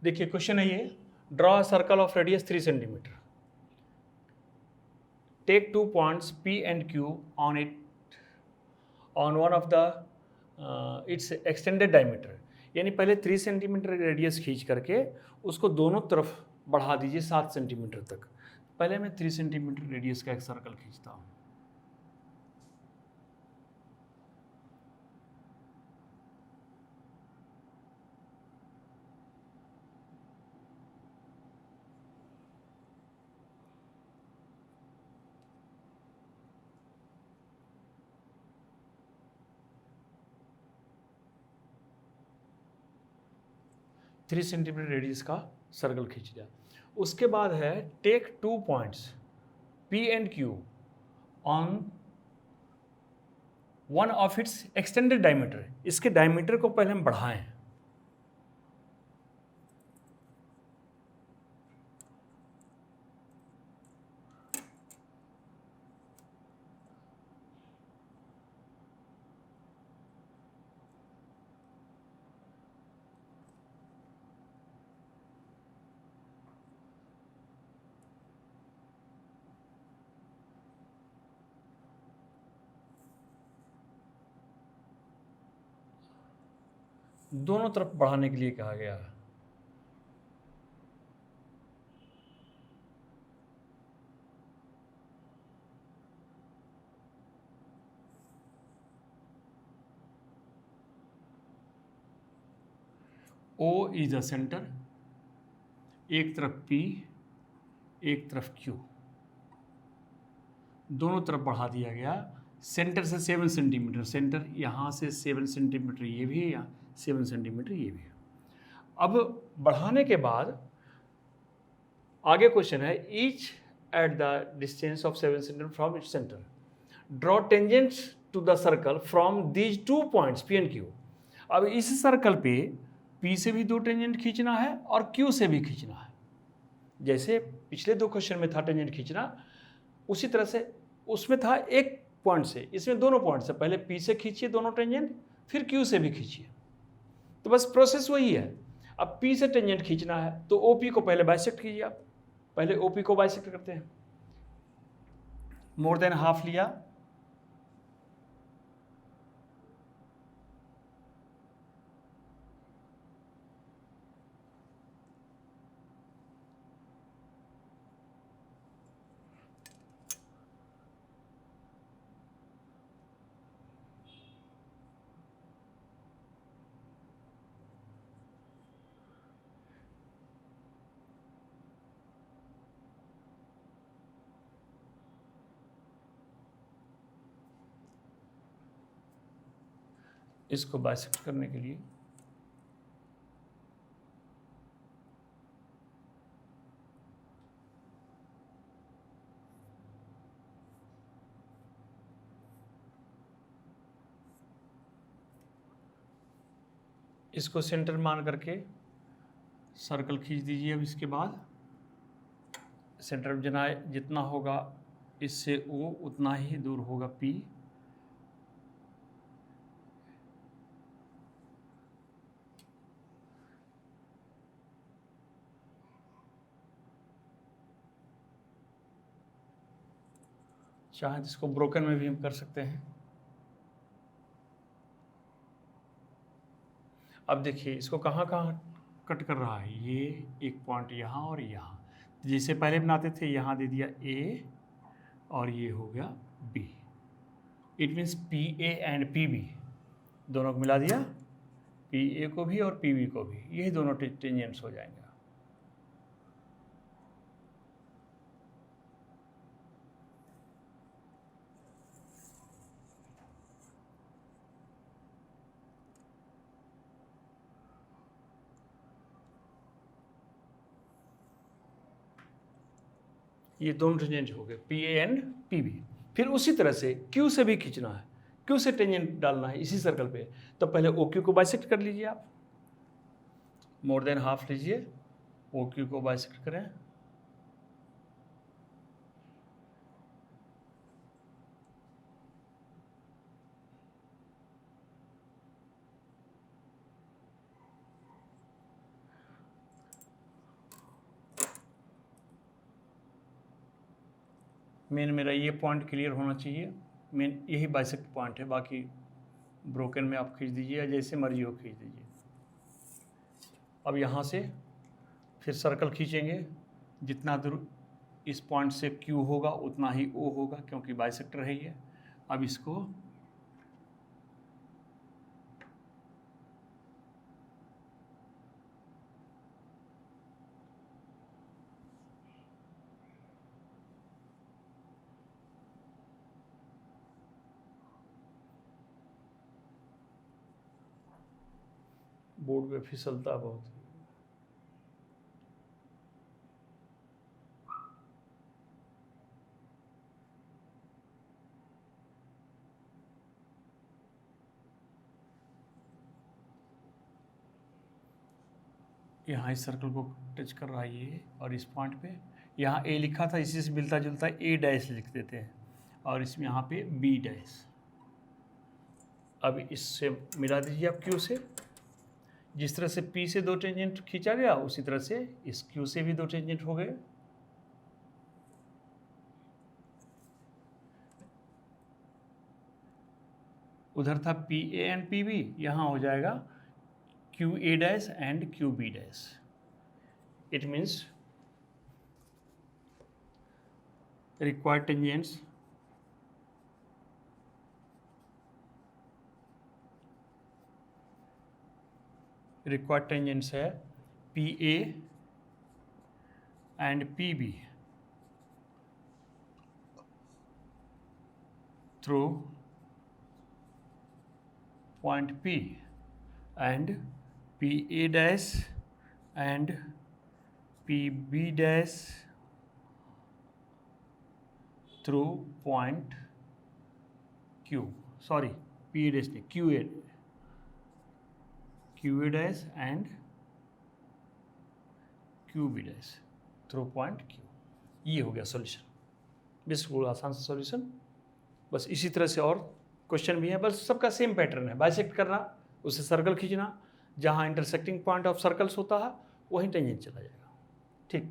देखिए क्वेश्चन है ये, draw a circle of radius 3 centimetre, take 2 points P and Q on it on one of the its extended diameter। यानी पहले 3 centimetre radius खींच करके उसको दोनों तरफ बढ़ा दीजिए 7 सेंटीमीटर तक। पहले मैं 3 सेंटीमीटर रेडियस का एक सर्कल खींचता हूँ। थ्री सेंटीमीटर रेडियस का सर्कल खींच लिया। उसके बाद है take 2 points P and Q on one of its extended diameter. इसके डायमीटर को पहले हम बढ़ाएं। दोनों तरफ बढ़ाने के लिए कहा गया है। O इज द सेंटर, एक तरफ P, एक तरफ Q, दोनों तरफ बढ़ा दिया गया। सेंटर से 7 सेंटीमीटर, सेंटर यहाँ से 7 सेंटीमीटर ये भी है, यहाँ 7 सेंटीमीटर ये भी है। अब बढ़ाने के बाद आगे क्वेश्चन है, each at the distance of 7 centimetre from its centre, draw tangents to the circle from these 2 points P and Q। अब इस सर्कल पे P से भी 2 टेंजेंट खींचना है और Q से भी खींचना है। जैसे पिछले 2 क्वेश्चन में था टेंजेंट खींचना, उसी तरह से उसमें था एक पॉइंट से, इसमें दोनों पॉइंट से। पहले P से खींचिए दोनों टेंजेंट, फिर Q से भी खींचिए। तो बस प्रोसेस वही है। अब P से टेंजेंट खींचना है तो OP को पहले बाइसेक्ट कीजिए आप। पहले OP को बाइसेक्ट करते हैं। मोर देन हाफ लिया, इसको बाइसेक्ट करने के लिए इसको सेंटर मान करके सर्कल खींच दीजिए। अब इसके बाद सेंटर जितना होगा इससे O उतना ही दूर होगा P। चाहे इसको ब्रोकन में भी हम कर सकते हैं। अब देखिए इसको कहाँ कहाँ कट कर रहा है, ये एक पॉइंट यहाँ और यहाँ। जैसे पहले बनाते थे, यहाँ दे दिया A और ये हो गया B। It means PA and PB दोनों को मिला दिया, PA को भी और PB को भी, यही दोनों टेंजेंट्स हो जाएंगे। ये दोनों टेंजेंट हो गए PA एंड PB। फिर उसी तरह से Q से भी खींचना है, Q से टेंजेंट डालना है इसी सर्कल पे। तो पहले OQ को बाइसेक्ट कर लीजिए आप, मोर देन हाफ लीजिए, OQ को बाइसेक्ट करें। मेन मेरा ये पॉइंट क्लियर होना चाहिए, मेन यही बाइसेक्ट पॉइंट है, बाकी ब्रोकन में आप खींच दीजिए या जैसे मर्जी हो खींच दीजिए। अब यहाँ से फिर सर्कल खींचेंगे, जितना दूर इस पॉइंट से Q होगा उतना ही O होगा, क्योंकि बाइसेक्टर है ये। अब इसको बोर्ड पे फिसलता बहुत। यहाँ इस सर्कल को टच कर रहा है ये, और इस पॉइंट पे यहाँ A लिखा था, इसी से मिलता जुलता A डैश लिख देते हैं, और इसमें यहाँ पे B डैश। अब इससे मिला दीजिए आप Q से। जिस तरह से P से 2 टेंजेंट खींचा गया, उसी तरह से इस Q से भी 2 टेंजेंट हो गए। उधर था PA एंड PB, यहाँ हो जाएगा QA dash and QB dash. It means required tangents है PA and PB through point P, and PA dash and PB dash through point Q, sorry PA dash नहीं, QA dash and QB dash through point Q। ये हो गया solution, बिल्कुल आसान सा solution. बस इसी तरह से और क्वेश्चन भी है, बस सबका सेम पैटर्न है, बाइसेक्ट करना, उससे सर्कल खींचना, जहाँ इंटरसेक्टिंग पॉइंट ऑफ सर्कल्स होता है वहीं टेंजेंट चला जाएगा। ठीक।